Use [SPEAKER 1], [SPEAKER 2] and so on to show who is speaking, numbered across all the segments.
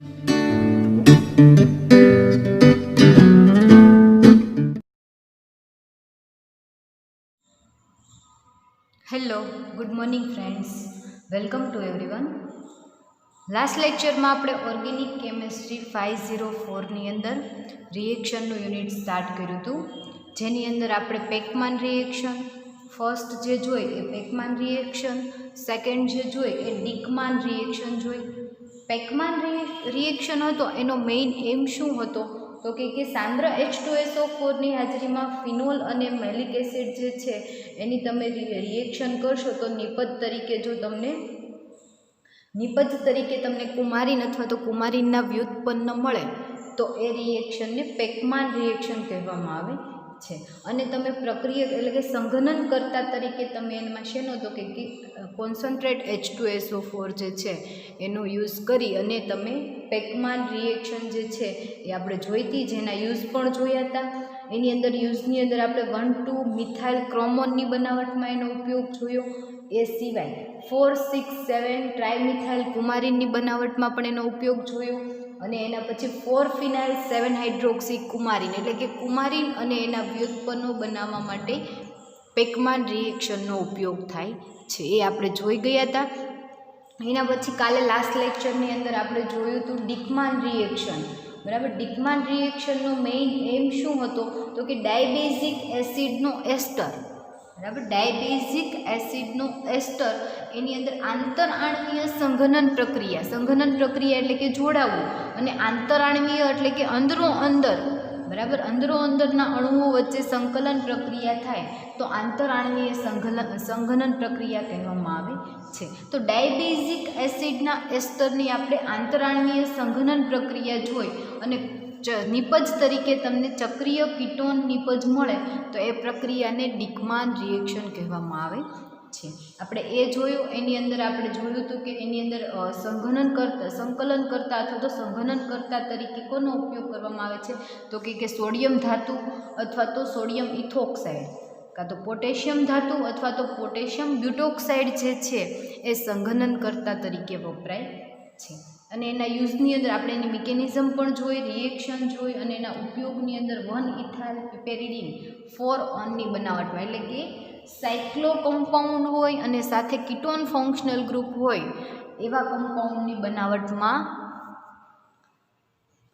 [SPEAKER 1] Hello, good morning friends. Welcome to everyone. Last લેક્ચરમાં આપણે organic chemistry 504ની અંદર રિએક્શનનું unit start કર્યું હતું, જેની અંદર આપણે પેકમાન રિએક્શન ફર્સ્ટ જે જોઈ એ પેકમાન રિએક્શન, સેકન્ડ જે જોઈ એ ડિકમાન રિએક્શન જોઈ. પેકમાન રિએક્શન હતો એનો મેઇન એમ શું હતો તો કે સાંદ્ર H2SO4 ની હાજરીમાં ફિનોલ અને મેલિક એસિડ જે છે એની તમે રિએક્શન કરશો તો નિપજ તરીકે તમને કુમારીન અથવા તો કુમારીનના વ્યુત્પન્ન મળે તો એ રિએક્શનને પેકમાન રિએક્શન કહેવામાં આવે છે. અને તમે પ્રક્રિયા એટલે કે સંઘનન કરતા તરીકે તમે એમાં શેનો તો કે કોન્સન્ટ્રેટ H2SO4 જે છે એનો યુઝ કરી અને તમે પેકમાન રિએક્શન જે છે એ આપણે જોઈતી, જેના યુઝ પણ જોયા હતા. એની અંદર યુઝની અંદર આપણે 1,2 મિથાઇલ ક્રોમોનની બનાવટમાં એનો ઉપયોગ જોયો. એ સિવાય 4,6,7 ટ્રાયમિથાઇલ કુમારીનની બનાવટમાં પણ એનો ઉપયોગ જોયો. અને એના પછી 4 ફિનાઇલ 7 હાઇડ્રોક્સી કુમારીન એટલે કે કુમારીન અને એના વ્યુત્પન્નો બનાવવા માટે પેકમાન રિએક્શનનો ઉપયોગ થાય છે, એ આપણે જોઈ ગયા હતા. એના પછી કાલે લાસ્ટ લેક્ચરની અંદર આપણે જોયું હતું ડિકમાન રિએક્શન. બરાબર, ડિકમાન રિએક્શનનો મેઇન એમ શું હતો તો કે ડાયબેઝિક એસિડનો એસ્ટર. બરાબર, ડાયબેઝિક એસિડનો એસ્ટર એની અંદર આંતરઆણવીય સંઘનન પ્રક્રિયા એટલે કે જોડાવું, અને આંતરઆણવીય એટલે કે અંદરો અંદર, બરાબર, અંદરો અંદરના અણુઓ વચ્ચે સંકલન પ્રક્રિયા થાય તો આંતરઆણવીય સંઘનન પ્રક્રિયા કહેવામાં આવે છે. તો ડાયબેઝિક એસિડના એસ્ટરની આપણે આંતરઆણવીય સંઘનન પ્રક્રિયા જોઈ અને નિપજ તરીકે તમને ચક્રીય કીટોન નિપજ મળે તો એ પ્રક્રિયાને ડિકમાન રિએક્શન કહેવામાં આવે છે. આપણે એ જોયું. એની અંદર આપણે જોયું હતું કે એની અંદર સંકલન કરતા અથવા તો સંઘનન કરતા તરીકે કોનો ઉપયોગ કરવામાં આવે છે તો કે સોડિયમ ધાતુ અથવા તો સોડિયમ ઇથોક્સાઇડ, કાં તો પોટેશિયમ ધાતુ અથવા તો પોટેશિયમ બ્યુટોક્સાઇડ જે છે એ સંઘનન કરતા તરીકે વપરાય છે. અને એના યુઝની અંદર આપણે એની મિકેનિઝમ પણ જોઈ, રિએક્શન જોઈ, અને એના ઉપયોગની અંદર 1-ઇથાઇલ પિપેરિડિન 4-ઓનની બનાવટમાં એટલે કે સાયક્લો કમ્પાઉન્ડ હોય અને સાથે કીટોન ફંક્શનલ ગ્રુપ હોય એવા કમ્પાઉન્ડની બનાવટમાં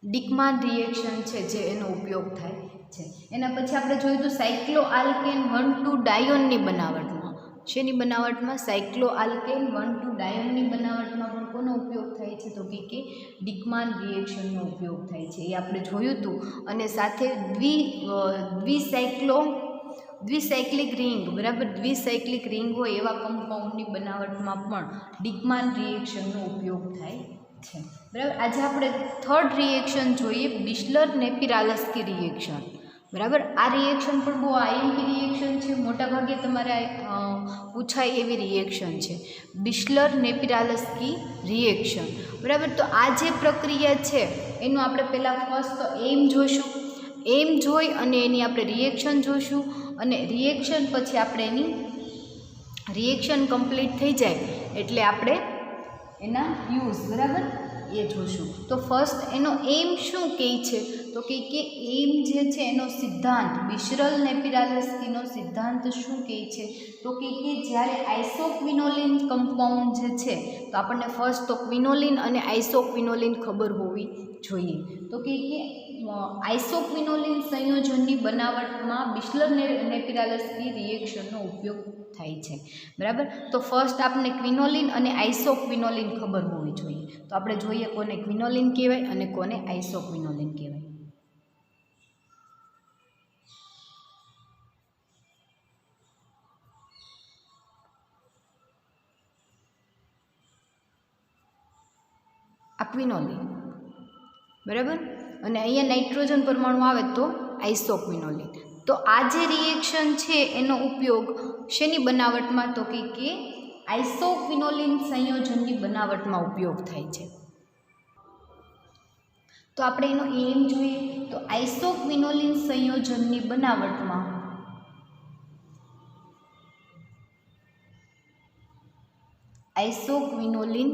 [SPEAKER 1] ડિકમાન રિએક્શન છે જે એનો ઉપયોગ થાય છે. એના પછી આપણે જોયું હતું સાયક્લો આલ્કેન 1,2 ડાયોનની બનાવટમાં. શેની બનાવટમાં? સાયક્લો આલ્કેન 1,2 ડાયોનની બનાવટમાં પણ કોનો ઉપયોગ થાય છે તો કે ડિકમાન રિએક્શનનો ઉપયોગ થાય છે, એ આપણે જોયું હતું. અને સાથે દ્વિસાયક્લિક રિંગ, બરાબર, દ્વિસાયક્લિક રિંગ હોય એવા કમ્પાઉન્ડની બનાવટમાં પણ ડિકમાન રિએક્શનનો ઉપયોગ થાય છે. બરાબર, આજે આપણે થર્ડ રિએક્શન જોઈએ, બિસ્લર-નેપિરાલસ્કી રિએક્શન. બરાબર, આ રિએક્શન પણ બહુ આઈએમપી રિએક્શન છે, મોટાભાગે તમારે પૂછાય એવી રિએક્શન છે, બિસ્લર-નેપિરાલસ્કી રિએક્શન. બરાબર, તો આ જે પ્રક્રિયા છે એનું આપણે પહેલાં ફર્સ્ટ તો એમ જોઈશું. એમ જોઈ અને એની આપણે રિએક્શન જોઈશું, અને રિએક્શન પછી આપણે એની રિએક્શન કમ્પ્લીટ થઈ જાય એટલે આપણે એના યુઝ, બરાબર, એ જોશું. તો ફર્સ્ટ એનો એમ શું કહે છે તો કે એમ જે છે એનો સિદ્ધાંત, બિસ્લર-નેપિરાલસ્કીનો સિદ્ધાંત શું કહે છે તો કે જ્યારે આઇસોક્વિનોલિન કમ્પાઉન્ડ જે છે તો આપણને ફર્સ્ટ તો ક્વિનોલિન અને આઇસોક્વિનોલિન ખબર હોવી જોઈએ. તો કે આઇસોક્વિનોલિન સંયોજનની બનાવટમાં બિસ્લર-નેપિરાલસ્કી રિએક્શનનો ઉપયોગ થાય છે. બરાબર, તો ફર્સ્ટ આપણે ક્વિનોલિન અને આઇસોક્વિનોલિન ખબર હોવી જોઈએ. તો આપણે જોઈએ કોને ક્વિનોલિન કહેવાય અને કોને આઇસોક્વિનોલિન કહેવાય. આ ક્વિનોલિન, બરાબર, અને અહીંયા નાઇટ્રોજન પરમાણુ આવે તો આઇસોક્વિનોલિન. તો આ જે રિએક્શન છે એનો ઉપયોગ શેની બનાવટમાં તો કે આઇસોક્વિનોલિન સંયોજનની બનાવટમાં ઉપયોગ થાય છે. તો આપણે એનો એમ જોઈએ તો આઇસોક્વિનોલિન સંયોજનની બનાવટમાં આઇસોક્વિનોલિન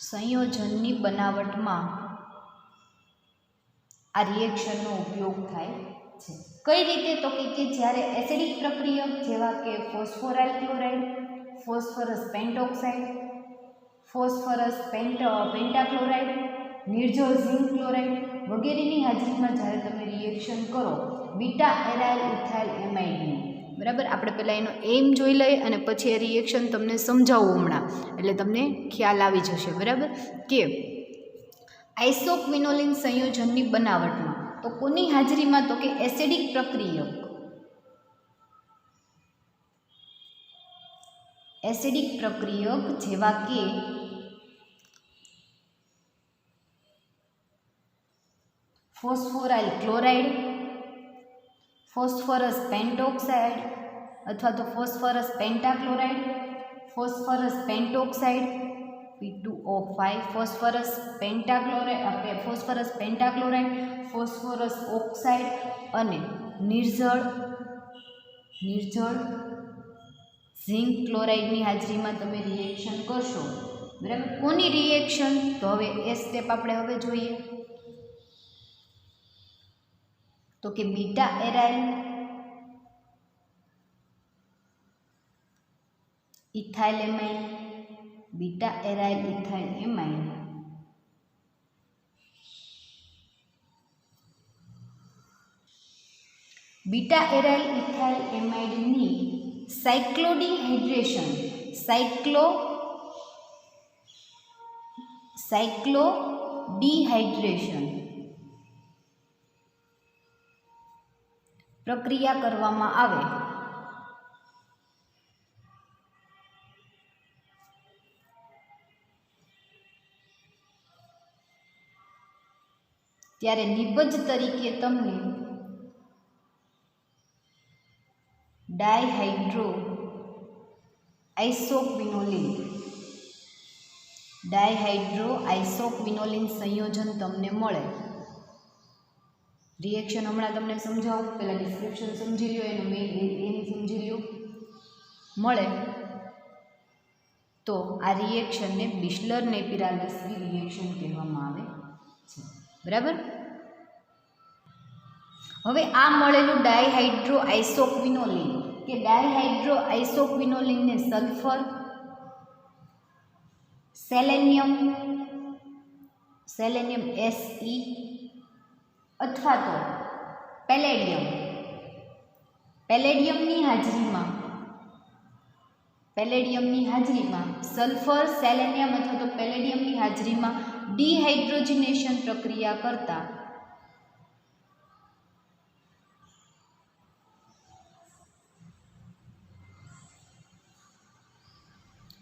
[SPEAKER 1] સંયોજનની બનાવટમાં આ રિએક્શનનો ઉપયોગ થાય છે. કઈ રીતે? તો કે જ્યારે એસિડિક પ્રક્રિયક જેવા કે phosphoryl chloride, phosphorus pentoxide, phosphorus pentachloride, નિર્જળ ઝિંક ક્લોરાઇડ વગેરેની હાજરીમાં જ્યારે તમે રિએક્શન કરો બીટા એરાઇલ ઇથાઇલ એમાઇડની, બરાબર, આપણે પહેલાં એનો એમ જોઈ લઈએ અને પછી એ રિએક્શન તમને સમજાવું હમણાં, એટલે તમને ખ્યાલ આવી જશે, બરાબર. કે આઇસોક્વિનોલિન સંયોજનની બનાવટમાં તો કોની હાજરીમાં? તો કે એસિડિક પ્રક્રિયક, એસિડિક પ્રક્રિયક જેવા કે ફોસ્ફોરાઇલ ક્લોરાઇડ, ફોસ્ફરસ પેન્ટોક્સાઇડ અથવા તો phosphorus pentachloride, phosphorus pentoxide P2O5, phosphorus pentachloride, phosphorus oxide અને નિર્જળ ઝિંક ક્લોરાઇડની હાજરીમાં તમે રિએક્શન કરશો, બરાબર. કોની રિએક્શન? તો હવે એ સ્ટેપ આપણે હવે જોઈએ. તો કે beta aryl ethyl amine, beta aryl ethyl amine beta aryl ethyl એમાઇડની સાયક્લોડિહાઇડ્રેશન પ્રક્રિયા કરવામાં આવે ત્યારે નિપજ તરીકે તમને ડાયહાઇડ્રો આઇસોક્વિનોલિન સંયોજન તમને મળે. રિએક્શન હમણાં તમને સમજાવું, પહેલાં ડિસ્ક્રિપ્શન સમજી લ્યો, એનું મેઇન એની સમજી લ્યો. મળે તો આ રિએક્શનને બિસ્લર-નેપિરાલસ્કી રિએક્શન કહેવામાં આવે છે, બરાબર. હવે આ મળેલું ડાયહાઇડ્રો આઇસોક્વિનોલિન કે ડાયહાઇડ્રો આઇસોક્વિનોલિનને સલ્ફર, સેલેનિયમ Se અથવા તો પેલેડિયમની હાજરીમાં સલ્ફર, સેલેનિયમ અથવા તો પેલેડિયમની હાજરીમાં ડિહાઇડ્રોજનેશન પ્રક્રિયા કરતા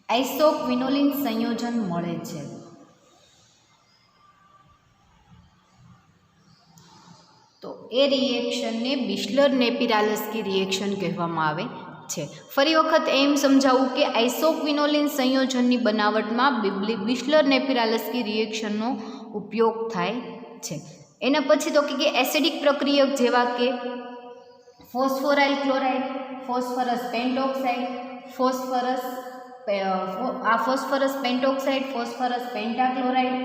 [SPEAKER 1] આઇસોક્વિનોલિન સંયોજન મળે છે. તો એ રિએક્શનને બિસ્લર-નેપિરાલસ્કી રિએક્શન કહેવામાં આવે છે. ફરી વખત એમ સમજાવું કે આઇસોક્વિનોલિન સંયોજનની બનાવટમાં બિસ્લર-નેપિરાલસ્કી રિએક્શનનો ઉપયોગ થાય છે. એના પછી તો કે એસિડિક પ્રક્રિયક જેવા કે phosphoryl chloride, phosphorus pentoxide, phosphorus pentoxide, phosphorus પેન્ટાક્લોરાઇડ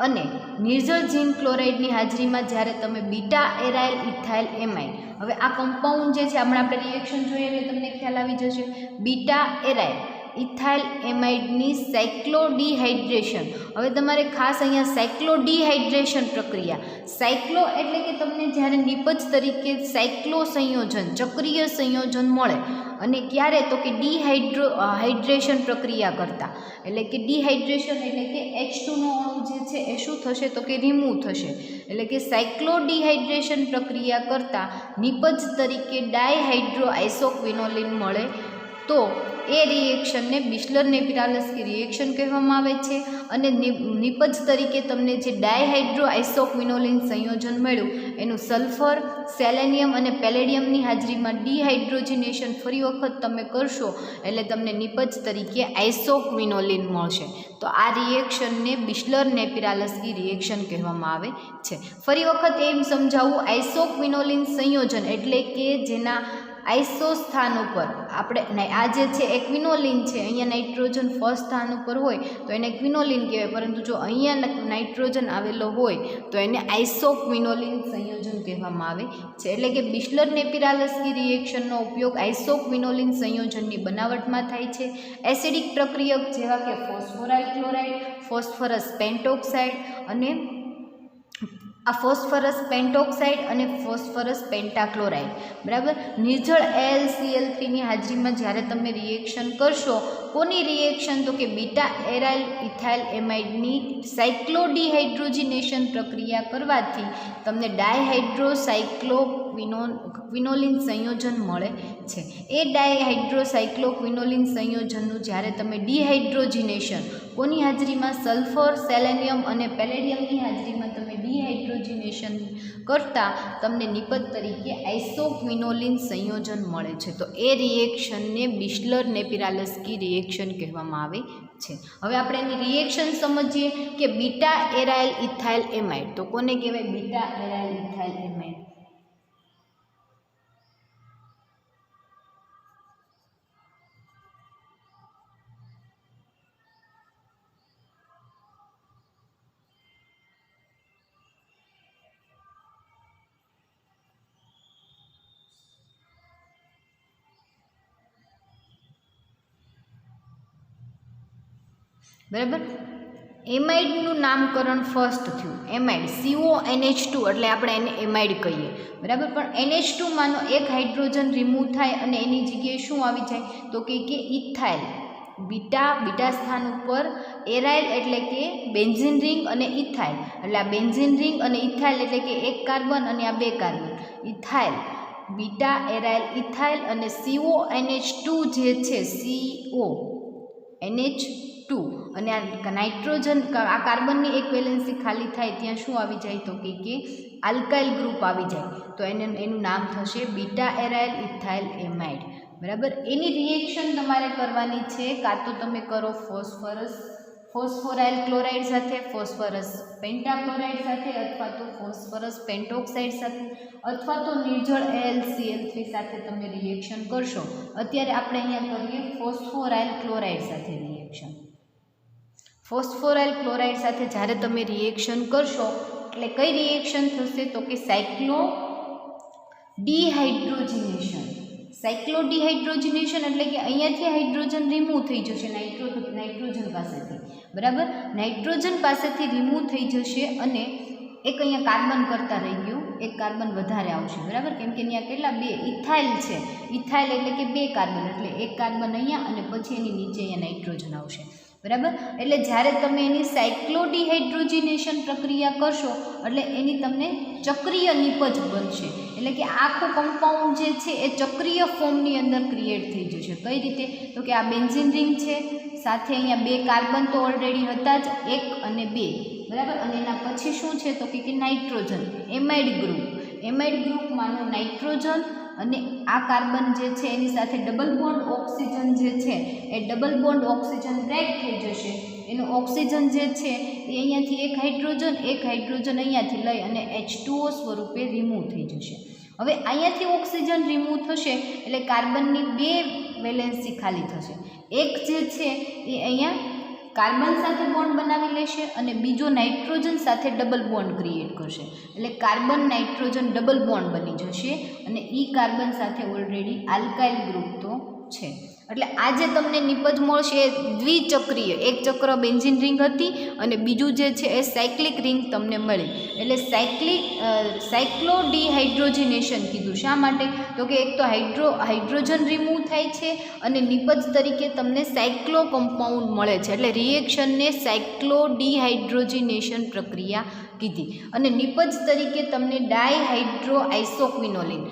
[SPEAKER 1] અને નિર્જળ ઝિંક ક્લોરાઇડની હાજરીમાં જ્યારે તમે બીટા એરાઇલ ઇથાઇલ એમાઇડ, હવે આ કમ્પાઉન્ડ જે છે હમણાં આપણે રિએક્શન જોઈએ એટલે તમને ખ્યાલ આવી જશે. બીટા એરાઇલ ઇથાઇલ એમાઇડની સાયક્લોડિહાઇડ્રેશન, હવે તમારે ખાસ અહીંયા સાયક્લોડિહાઇડ્રેશન પ્રક્રિયા, સાયક્લો એટલે કે તમને જ્યારે નિપજ તરીકે સાયક્લો સંયોજન, ચક્રીય સંયોજન મળે અને ક્યારે? તો કે હાઇડ્રેશન પ્રક્રિયા કરતા, એટલે કે ડિહાઇડ્રેશન એટલે કે H2નો અણુ જે છે એ શું થશે? તો કે રિમૂવ થશે. એટલે કે સાયક્લોડિહાઇડ્રેશન પ્રક્રિયા કરતા નિપજ તરીકે ડાયહાઇડ્રો આઇસોક્વિનોલિન મળે તો એ રિએક્શનને બિસ્લર-નેપિરાલસ્કી રિએક્શન કહેવામાં આવે છે. અને નિપજ તરીકે તમને જે ડાયહાઇડ્રો આઇસોક્વિનોલિન સંયોજન મળ્યું એનું સલ્ફર, સેલેનિયમ અને પેલેડિયમની હાજરીમાં ડિહાઇડ્રોજનેશન ફરી વખત તમે કરશો એટલે તમને નિપજ તરીકે આઇસોક્વિનોલિન મળશે. તો આ રિએક્શનને બિસ્લર-નેપિરાલસ્કી રિએક્શન કહેવામાં આવે છે. ફરી વખત એમ સમજાવું, આઇસોક્વિનોલિન સંયોજન એટલે કે જેના આઈસો સ્થાન ઉપર આપણે આ જે છે એ ક્વિનોલિન છે, અહીંયા નાઇટ્રોજન ફર્સ્ટ સ્થાન ઉપર હોય તો એને ક્વિનોલિન કહેવાય, પરંતુ જો અહીંયા નાઇટ્રોજન આવેલો હોય તો એને આઇસોક્વિનોલિન સંયોજન કહેવામાં આવે છે. એટલે કે બિસ્લર-નેપિરાલસ્કી રિએક્શનનો ઉપયોગ આઇસોક્વિનોલિન સંયોજનની બનાવટમાં થાય છે. એસિડિક પ્રક્રિયક જેવા કે ફોસ્ફોરાઇલ ક્લોરાઇડ, ફોસ્ફરસ પેન્ટોક્સાઇડ અને ફોસ્ફરસ પેન્ટોક્સાઇડ અને ફોસ્ફરસ પેન્ટાક્લોરાઇડ, બરાબર. નિર્જળ AlCl3ની હાજરીમાં જ્યારે તમે રિએક્શન કરશો, કોની રિએક્શન? તો કે બીટા એરાઇલ ઇથાઇલ એમાઇડની સાયક્લોડિહાઇડ્રોજિનેશન પ્રક્રિયા કરવાથી તમને ડાયહાઇડ્રોસાયક્લોક્વિનોલિન સંયોજન મળે છે. એ ડાયહાઇડ્રોસાયક્લોક્વિનોલિન સંયોજનનું જ્યારે તમે ડિહાઇડ્રોજિનેશન, કોની હાજરીમાં? સલ્ફર, સેલેનિયમ અને પેલેડિયમની હાજરીમાં તમે ડિહાઇડ્રોજિનેશન કરતાં તમને નિપજ તરીકે આઇસોક્વિનોલિન સંયોજન મળે છે. તો એ રિએક્શનને બિસ્લર-નેપિરાલસ્કી રિએક્શન કહેવામાં આવે છે. હવે આપણે એની રિએક્શન સમજીએ કે બીટા એરાઇલ ઇથાઇલ એમાઇડ, તો કોને કહેવાય? Beta aryl ethyl amide. બરાબર. એમાઇડનું નામકરણ ફર્સ્ટ થયું. એમાઇડ CONH2 એટલે આપણે એને એમાઇડ કહીએ, બરાબર. પણ NH2 માંનો એક હાઇડ્રોજન રિમૂવ થાય અને એની જગ્યાએ શું આવી જાય? તો કે ઇથાઇલ. બીટા સ્થાન ઉપર એરાઇલ એટલે કે બેન્ઝીન રિંગ અને ઇથાઇલ, એટલે આ બેન્ઝીન રિંગ અને ઇથાઇલ એટલે કે એક કાર્બન અને આ બે carbon, ethyl, beta aryl ethyl અને CONH2 જે છે CONH2 અને આ નાઇટ્રોજન, આ કાર્બનની એક વેલેન્સી ખાલી થાય ત્યાં શું આવી જાય? તો કે આલ્કાઇલ ગ્રુપ આવી જાય. તો એનું નામ થશે બીટા એરાઇલ ઇથાઇલ એમાઇડ, બરાબર. એની રિએક્શન તમારે કરવાની છે, કાં તો તમે કરો ફોસ્ફોરાઇલ ક્લોરાઇડ સાથે, ફોસ્ફરસ પેન્ટાક્લોરાઇડ સાથે, અથવા તો ફોસ્ફરસ પેન્ટોક્સાઇડ સાથે, અથવા તો નિર્જળ AlCl3 સાથે તમે રિએક્શન કરશો. અત્યારે આપણે અહીંયા કરીએ ફોસ્ફોરાઇલ ક્લોરાઇડ સાથે રિએક્શન. ફોસ્ફોરાઇલ ક્લોરાઇડ સાથે જ્યારે તમે રિએક્શન કરશો એટલે કઈ રિએક્શન થશે? તો કે સાયક્લોડિહાઇડ્રોજિનેશન. સાયક્લોડિહાઇડ્રોજિનેશન એટલે કે અહીંયાથી હાઇડ્રોજન રિમૂવ થઈ જશે નાઇટ્રોજન પાસેથી, બરાબર. નાઇટ્રોજન પાસેથી રિમૂવ થઈ જશે અને એક અહીંયા કાર્બન કરતાં રહી ગયું, એક કાર્બન વધારે આવશે, બરાબર. કેમ કે અહીંયા કેટલા? બે ઇથાઇલ છે. ઇથાઇલ એટલે કે બે કાર્બન, એટલે એક કાર્બન અહીંયા અને પછી એની નીચે અહીંયા નાઇટ્રોજન આવશે, બરાબર. એટલે જ્યારે તમે એની સાયક્લોડિહાઇડ્રોજિનેશન પ્રક્રિયા કરશો એટલે એની તમને ચક્રીય નિપજ બનશે. એટલે કે આખું કમ્પાઉન્ડ જે છે એ ચક્રીય ફોર્મની અંદર ક્રિએટ થઈ જશે. કઈ રીતે? તો કે આ બેન્ઝીન રિંગ છે, સાથે અહીંયા બે કાર્બન તો ઓલરેડી હતા જ, એક અને બે, બરાબર. અને એના પછી શું છે? તો કે નાઇટ્રોજન, એમાઇડ ગ્રુપ. એમાઇડ ગ્રુપમાંનો નાઇટ્રોજન અને આ કાર્બન જે છે એની સાથે ડબલ બોન્ડ ઓક્સિજન જે છે એ ડબલ બોન્ડ ઓક્સિજન બ્રેક થઈ જશે. એનું ઓક્સિજન જે છે એ અહીંયાથી એક હાઇડ્રોજન અહીંયાથી લઈ અને H2O સ્વરૂપે રિમૂવ થઈ જશે. હવે અહીંયાથી ઓક્સિજન રિમૂવ થશે એટલે કાર્બનની બે વેલેન્સી ખાલી થશે. એક જે છે એ અહીંયા કાર્બન સાથે બોન્ડ બનાવી લેશે અને બીજો નાઇટ્રોજન સાથે ડબલ બોન્ડ ક્રિએટ કરશે. એટલે કાર્બન નાઇટ્રોજન ડબલ બોન્ડ બની જશે અને કાર્બન સાથે ઓલરેડી આલ્કાઇલ ગ્રુપ તો છે. એટલે આ જે તમને નિપજ મળશે એ દ્વિચક્રીય, એક ચક્ર બેન્ઝીન રિંગ હતી અને બીજું જે છે એ સાયક્લિક રિંગ તમને મળી. એટલે સાયક્લોડિહાઇડ્રોજિનેશન કીધું. શા માટે? તો કે એક તો હાઇડ્રોજન રિમૂવ થાય છે અને નિપજ તરીકે તમને સાયક્લો કમ્પાઉન્ડ મળે છે. એટલે રિએક્શનને સાયક્લોડિહાઇડ્રોજિનેશન પ્રક્રિયા કીધી. અને નિપજ તરીકે તમને ડાયહાઇડ્રોઆઇસોક્વિનોલિન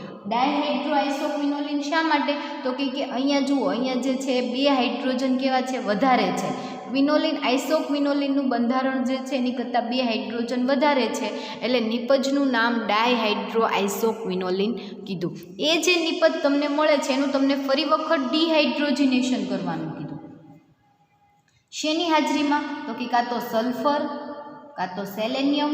[SPEAKER 1] શા માટે? તો કે અહીંયા જુઓ, અહીંયા જે છે બે હાઇડ્રોજન કેવા છે? વધારે છે. ક્વિનોલિન, આઇસોક્વિનોલિનનું બંધારણ જે છે એની કરતાં બે હાઇડ્રોજન વધારે છે, એટલે નિપજનું નામ ડાયહાઇડ્રોઆઇસોક્વિનોલિન કીધું. એ જે નિપજ તમને મળે છે એનું તમને ફરી વખત ડિહાઇડ્રોજિનેશન કરવાનું કીધું. શેની હાજરીમાં? તો કે કાં તો સલ્ફર, કાં તો સેલેનિયમ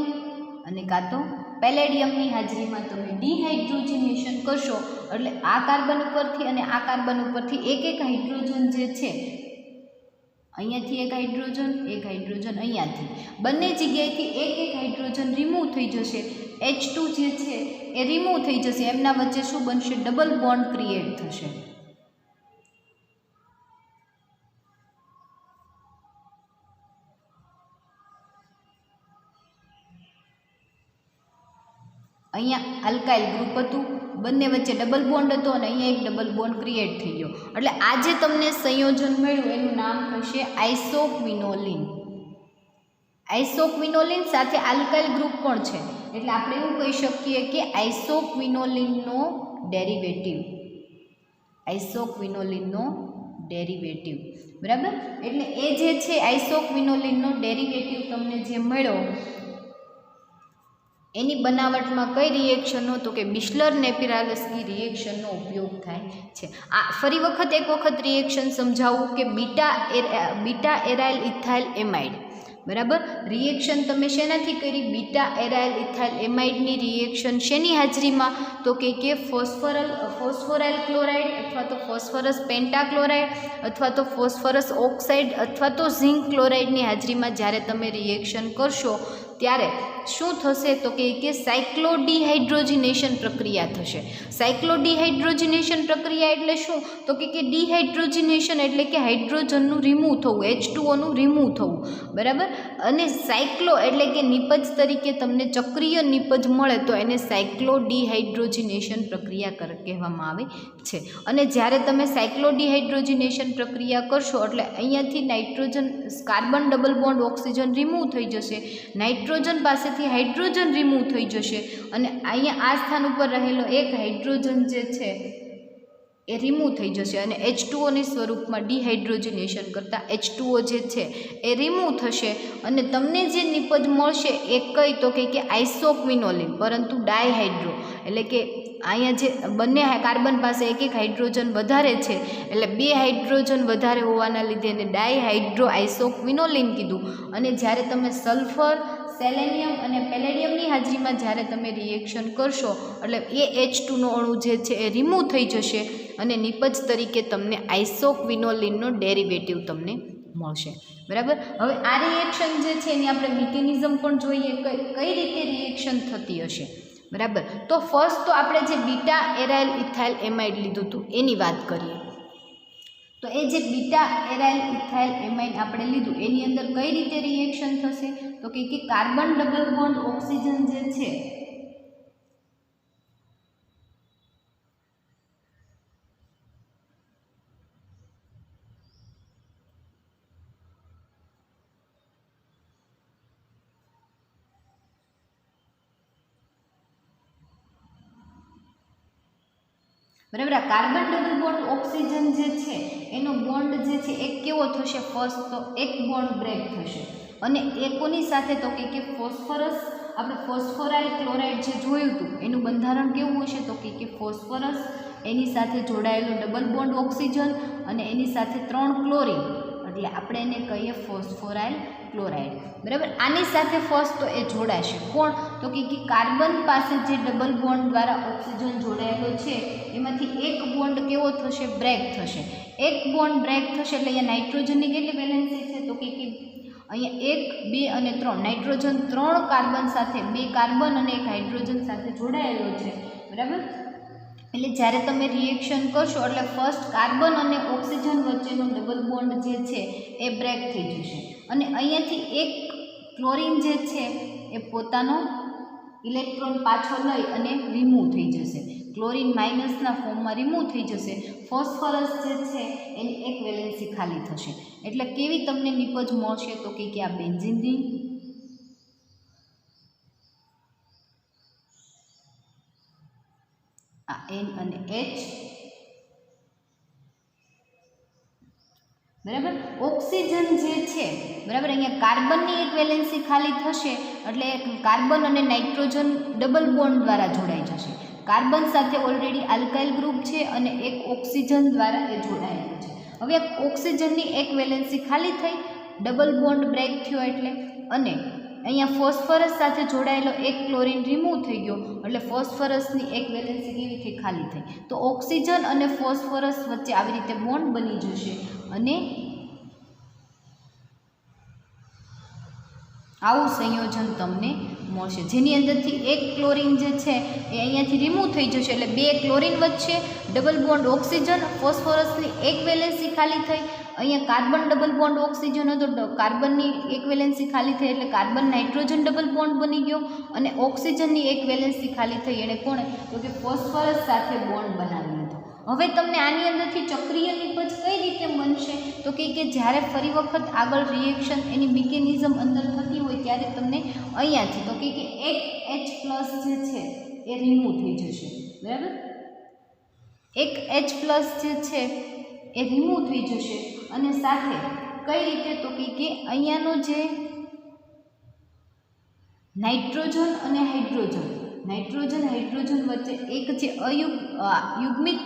[SPEAKER 1] અને કાં તો પેલેડિયમની હાજરીમાં તમે ડિહાઇડ્રોજનેશન કરશો એટલે આ કાર્બન ઉપરથી અને આ કાર્બન ઉપરથી એક હાઇડ્રોજન જે છે, અહીંયાથી એક હાઇડ્રોજન અહીંયાથી, બંને જગ્યાએથી એક હાઇડ્રોજન રિમૂવ થઈ જશે. H2 જે છે એ રિમૂવ થઈ જશે. એમના વચ્ચે શું બનશે? ડબલ બોન્ડ ક્રિએટ થશે. અહીંયા આલ્કાઇલ ગ્રુપ હતું, બંને વચ્ચે ડબલ બોન્ડ હતો અને અહીંયા એક ડબલ બોન્ડ ક્રિએટ થઈ ગયો. એટલે આ જે તમને સંયોજન મળ્યું એનું નામ થશે આઇસોક્વિનોલિન. આઇસોક્વિનોલિન સાથે આલ્કાઇલ ગ્રુપ પણ છે એટલે આપણે એવું કહી શકીએ કે આઇસોક્વિનોલિનનો ડેરિવેટિવ. આઇસોક્વિનોલિનનો ડેરિવેટિવ, બરાબર. એટલે એ જે છે આઇસોક્વિનોલિનનો ડેરિવેટિવ તમને જે મળ્યો એની બનાવટમાં કઈ રિએક્શનનો, તો કે બિસ્લર-નેપિરાલસ્કી રિએક્શનનો ઉપયોગ થાય છે. આ ફરી એક વખત રિએક્શન સમજાવું કે બીટા એરાઇલ ઇથાઇલ એમાઇડ, બરાબર. રિએક્શન તમે શેનાથી કરી? બીટા એરાઇલ ઇથાઇલ એમાઇડની રિએક્શન શેની હાજરીમાં? તો કે ફોસ્ફોરાઇલ ક્લોરાઇડ અથવા તો ફોસ્ફરસ પેન્ટાક્લોરાઇડ અથવા તો ફોસ્ફરસ ઓક્સાઇડ અથવા તો ઝિંક ક્લોરાઇડની હાજરીમાં જ્યારે તમે રિએક્શન કરશો ત્યારે શું થશે? તો કે સાયક્લોડિહાઇડ્રોજનેશન પ્રક્રિયા થશે. સાયક્લોડિહાઇડ્રોજનેશન પ્રક્રિયા એટલે શું? તો કે ડિહાઇડ્રોજનેશન એટલે કે હાઇડ્રોજનનું રિમૂવ થવું, H2O નું રિમૂવ થવું, બરાબર. અને સાયક્લો એટલે કે નિપજ તરીકે તમને ચક્રીય નિપજ મળે તો એને સાયક્લોડિહાઇડ્રોજનેશન પ્રક્રિયા કહેવામાં આવે છે. અને જ્યારે તમે સાયક્લોડિહાઇડ્રોજનેશન પ્રક્રિયા કરશો એટલે અહીંયાથી nitrogen, carbon double bond oxygen remove થઈ જશે, નાઇટ્રોજન પાસેથી હાઇડ્રોજન રિમૂવ થઈ જશે અને અહીંયા આ સ્થાન ઉપર રહેલો એક હાઇડ્રોજન જે છે એ રિમૂવ થઈ જશે અને H2Oની સ્વરૂપમાં ડિહાઇડ્રોજનેશન કરતાં H2O જે છે એ રિમૂવ થશે અને તમને જે નિપજ મળશે એ કઈ? તો કે આઇસોક્વિનોલિન, પરંતુ ડાયહાઇડ્રો. એટલે કે અહીંયા જે બંને કાર્બન પાસે એક હાઇડ્રોજન વધારે છે એટલે 2 હાઇડ્રોજન વધારે હોવાના લીધે એને ડાયહાઇડ્રો આઇસોક્વિનોલિન કીધું. અને જ્યારે તમે સલ્ફર, સેલેનિયમ અને પેલેડિયમની હાજરીમાં જ્યારે તમે રિએક્શન કરશો એટલે એ H2નો અણુ જે છે એ રિમૂવ થઈ જશે અને નિપજ તરીકે તમને આઇસોક્વિનોલિનનો ડેરિવેટિવ તમને મળશે, બરાબર. હવે આ રિએક્શન જે છે એની આપણે મિકેનિઝમ પણ જોઈએ, કઈ રીતે રિએક્શન થતી હશે, બરાબર. તો ફર્સ્ટ તો આપણે જે બીટા એરાઇલ ઇથાઇલ એમાઇડ લીધું હતું એની વાત કરીએ. તો એ જે બીટા એરાઇલ ઇથાઇલ એમાઇડ આપણે લીધું એની અંદર કઈ રીતે રિએક્શન થશે? તો કે કાર્બન ડબલ બોન્ડ ઓક્સિજન જે છે બરાબર. આ કાર્બન ડબલ બોન્ડ ઓક્સિજન જે છે એનો બોન્ડ જે છે એક કેવો થશે? ફર્સ્ટ તો એક બોન્ડ બ્રેક થશે અને એ કોની સાથે? તો કે ફોસ્ફરસ, આપણે ફોસ્ફોરાઇલ ક્લોરાઇડ જે જોયું હતું એનું બંધારણ કેવું હશે? તો કે ફોસ્ફરસ, એની સાથે જોડાયેલો ડબલ બોન્ડ ઓક્સિજન અને એની સાથે 3 ક્લોરિન, એટલે આપણે એને કહીએ ફોસ્ફોરાઇલ ક્લોરાઇડ, બરાબર. આની સાથે ફર્સ્ટ તો એ જોડાશે. કોણ? તો કે કાર્બન પાસે જે ડબલ બોન્ડ દ્વારા ઓક્સિજન જોડાયેલો છે એમાંથી એક બોન્ડ કેવો થશે? બ્રેક થશે. એક બોન્ડ બ્રેક થશે એટલે અહીંયા નાઇટ્રોજનની કેટલી વેલેન્સી છે? તો કે અહીંયા 1, 2 અને 3, નાઇટ્રોજન 3 કાર્બન સાથે, 2 કાર્બન અને 1 હાઇડ્રોજન સાથે જોડાયેલો છે, બરાબર. એટલે જ્યારે તમે રિએક્શન કરશો એટલે ફર્સ્ટ કાર્બન અને ઓક્સિજન વચ્ચેનો ડબલ બોન્ડ જે છે એ બ્રેક થઈ જશે અને અહીંયાથી એક ક્લોરિન જે છે એ પોતાનો ઇલેક્ટ્રોન પાછો લઈ અને રિમૂવ થઈ જશે. ક્લોરિન માઇનસના ફોર્મમાં રિમૂવ થઈ જશે. ફોસ્ફરસ જે છે એની એક વેલેન્સી ખાલી થશે. એટલે કેવી તમને નિપજ મળશે? તો કે આ બેન્ઝીન રિંગ, આ N અને H, બરાબર. ઓક્સિજન જે છે, બરાબર, અહીંયા કાર્બનની એક વેલેન્સી ખાલી થશે એટલે કાર્બન અને નાઇટ્રોજન ડબલ બોન્ડ દ્વારા જોડાઈ જશે. કાર્બન સાથે ઓલરેડી આલ્કાઇલ ગ્રુપ છે અને એક ઓક્સિજન દ્વારા એ જોડાયેલું છે. હવે ઓક્સિજનની એક વેલેન્સી ખાલી થઈ, ડબલ બોન્ડ બ્રેક થયો એટલે, અને અહીંયા ફોસ્ફરસ સાથે જોડાયેલો એક ક્લોરીન રિમૂવ થઈ ગયો એટલે ફોસ્ફરસની એક વેલેન્સી કેવી થઈ ખાલી થઈ. તો ઓક્સિજન અને ફોસ્ફરસ વચ્ચે આવી રીતે બોન્ડ બની જશે અને આવું સંયોજન તમને મળશે જેની અંદરથી એક ક્લોરીન જે છે એ અહીંયાથી રિમૂવ થઈ જશે એટલે બે ક્લોરીન વચ્ચે ડબલ બોન્ડ ઓક્સિજન, ફોસ્ફરસની એક વેલેન્સી ખાલી થઈ. અહીંયા કાર્બન ડબલ બોન્ડ ઓક્સિજન હતો, કાર્બનની એક વેલેન્સી ખાલી થઈ એટલે કાર્બન નાઇટ્રોજન ડબલ બોન્ડ બની ગયો અને ઓક્સિજનની એક વેલેન્સી ખાલી થઈ એણે કોણે તો કે ફોસ્ફરસ સાથે બોન્ડ બનાવી લીધો. હવે તમને આની અંદરથી ચક્રીય નિપજ કઈ રીતે બનશે તો કે જ્યારે ફરી વખત આગળ રિએક્શન એની મિકેનિઝમ અંદર થતી હોય ત્યારે તમને અહીંયાથી તો કે એક H+ જે છે એ રિમૂવ થઈ જશે. બરાબર, એક H+ જે છે એ રિમૂવ થઈ જશે અને સાથે કઈ રીતે તો કે અહીંયાનો જે નાઇટ્રોજન અને હાઇડ્રોજન વચ્ચે એક જે યુગ્મિત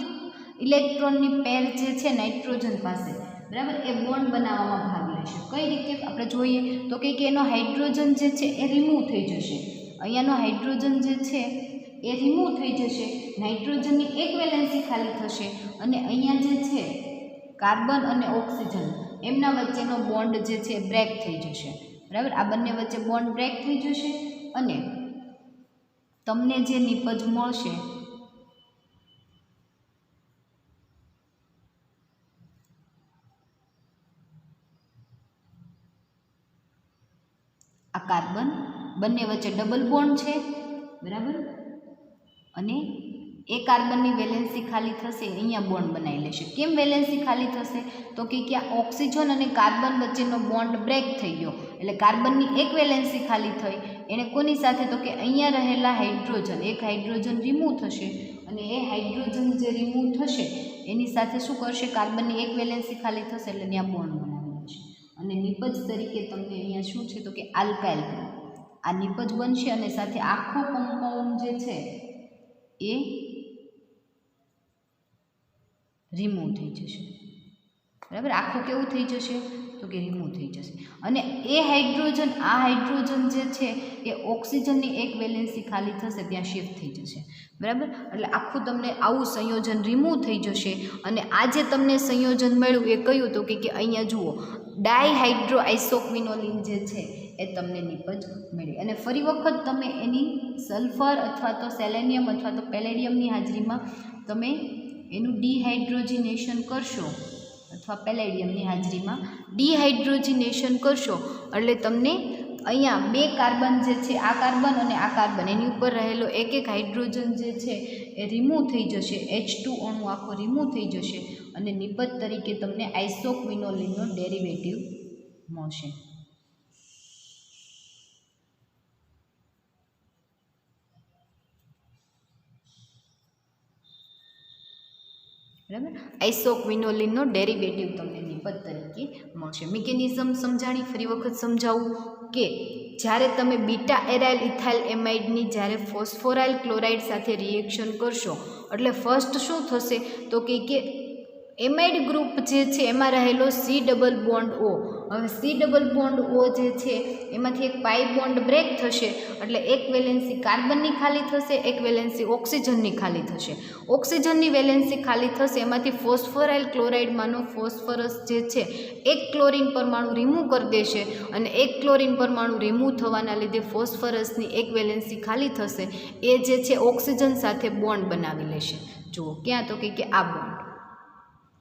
[SPEAKER 1] ઇલેક્ટ્રોનની પેર જે છે નાઇટ્રોજન પાસે, બરાબર, એ બોન્ડ બનાવવામાં ભાગ લેશે. કઈ રીતે આપણે જોઈએ તો કે એનો હાઇડ્રોજન જે છે એ રિમૂવ થઈ જશે. અહીંયાનો હાઇડ્રોજન જે છે એ રિમૂવ થઈ જશે, નાઇટ્રોજનની એક વેલેન્સી ખાલી થશે અને અહીંયા જે છે કાર્બન અને ઓક્સિજન એમના વચ્ચેનો બોન્ડ જે છે બ્રેક થઈ જશે. બરાબર, આ બંને વચ્ચે બોન્ડ બ્રેક થઈ જશે અને તમને જે નિપજ મળશે આ કાર્બન બંને વચ્ચે ડબલ બોન્ડ છે. બરાબર, અને એ કાર્બનની વેલેન્સી ખાલી થશે, અહીંયા બોન્ડ બનાવી લેશે. કેમ વેલેન્સી ખાલી થશે તો કે આ ઓક્સિજન અને કાર્બન વચ્ચેનો બોન્ડ બ્રેક થઈ ગયો એટલે કાર્બનની એક વેલેન્સી ખાલી થઈ. એને કોની સાથે તો કે અહીંયા રહેલા હાઇડ્રોજન, એક હાઇડ્રોજન રિમૂવ થશે અને એ હાઇડ્રોજન જે રિમૂવ થશે એની સાથે શું કરશે, કાર્બનની એક વેલેન્સી ખાલી થશે એટલે ત્યાં બોન્ડ બનાવી લેશે અને નિપજ તરીકે તમને અહીંયા શું છે તો કે આલ્કાઇલ ગ્રુપ આ નિપજ બનશે અને સાથે આખો કમ્પાઉન્ડ જે છે એ રિમૂવ થઈ જશે. બરાબર, આખું કેવું થઈ જશે તો કે રિમૂવ થઈ જશે અને એ હાઇડ્રોજન જે છે એ ઓક્સિજનની એક વેલેન્સી ખાલી થશે ત્યાં શિફ્ટ થઈ જશે. બરાબર, એટલે આખું તમને આવું સંયોજન રિમૂવ થઈ જશે અને આ જે તમને સંયોજન મળ્યું એ કયું તો કે અહીંયા જુઓ ડાયહાઇડ્રો આઇસોક્વિનોલિન જે છે એ તમને નિપજ મળી અને ફરી વખત તમે એની સલ્ફર અથવા તો સેલેનિયમ અથવા તો પેલેડિયમની હાજરીમાં તમે એનું ડિહાઇડ્રોજિનેશન કરશો અથવા પેલેડિયમની હાજરીમાં ડિહાઇડ્રોજિનેશન કરશો એટલે તમને અહીંયા બે કાર્બન જે છે આ કાર્બન અને આ કાર્બન એની ઉપર રહેલો એક હાઇડ્રોજન જે છે એ રિમૂવ થઈ જશે, H2 અણુ આખો રિમૂવ થઈ જશે અને નિપજ તરીકે તમને આઇસોક્વિનોલિનનો ડેરિવેટિવ મળશે. બરાબર, આઇસોક્વિનોલિનનો ડેરિવેટિવ તમને નિપજ તરીકે મળશે. મિકેનિઝમ સમજાણી, ફરી વખત સમજાવું કે જ્યારે તમે બીટા એરાઇલ ઇથાઇલ એમાઇડની જ્યારે ફોસ્ફોરાઇલ ક્લોરાઇડ સાથે રિએક્શન કરશો એટલે ફર્સ્ટ શું થશે તો કે એમાઇડ ગ્રુપ જે છે એમાં રહેલો C+O. હવે C+O જે છે એમાંથી એક પાઈ બોન્ડ બ્રેક થશે એટલે એક વેલેન્સી કાર્બનની ખાલી થશે, એક વેલેન્સી ઓક્સિજનની ખાલી થશે. ઓક્સિજનની વેલેન્સી ખાલી થશે એમાંથી ફોસ્ફોરાઇલ ક્લોરાઇડમાંનો ફોસ્ફરસ જે છે એક ક્લોરીન પરમાણુ રિમૂવ કરી દેશે અને એક ક્લોરીન પરમાણુ રિમૂવ થવાના લીધે ફોસ્ફરસની એક વેલેન્સી ખાલી થશે. એ જે છે ઓક્સિજન સાથે બોન્ડ બનાવી લેશે. જુઓ ક્યાં તો કે આ બોન્ડ,